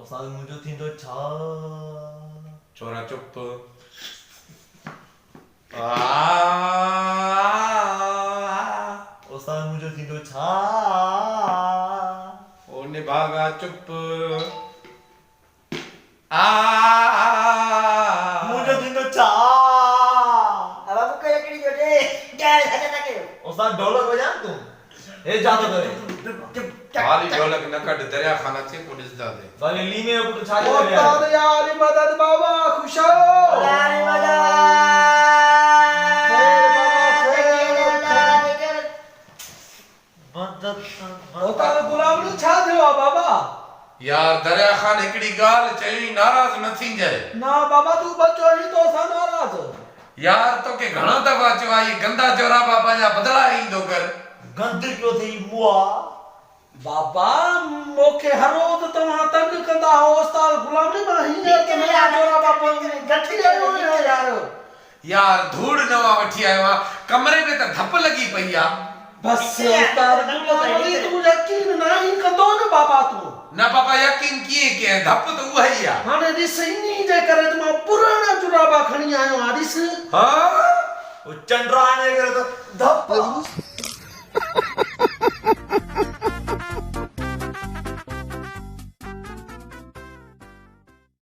उस्ताद मुझे थी तो छा छोरा चुप उस्ताद मुझे थी तो छा ओने भागा चुप मुझे थी तो छा अब आपको क्या करी जोटे क्या है ना के उस्ताद ढोलक बजा तुम ए जादू करे वाली ढोलक न कट दरिया खाना से पुलिस दा दे वाले ली में पुट छा उस्ताद यार मदद बाबा खुश हो यार मजा उस्ताद गुलाम ने छा देवा बाबा यार दरिया खान एकड़ी गाल चई नाराज न थी जाए ना बाबा तू बच्चो ही तो सा नाराज यार तो के घणा दफा चवा ये गंदा चोरा बाबा जा बदला ही दो कर गंद क्यों थी मुआ बाबा मोके हर रोज तव्हां तंग कंदा हो उस्ताद गुलाम ने माही के मेरा जोरा बाबा गठी आयो है यार यार धूड़ नवा वठी आयो कमरे में त धप लगी पईया बस उस्ताद गुलाम ने तू यकीन नहीं कंदो न बाबा तू न बाबा यकीन किए के धप तो वही आ हाने दिस इनी जे करे त पुराना जुराबा खणी आयो आ दिस हां वो चंद्रा ने करे तो धप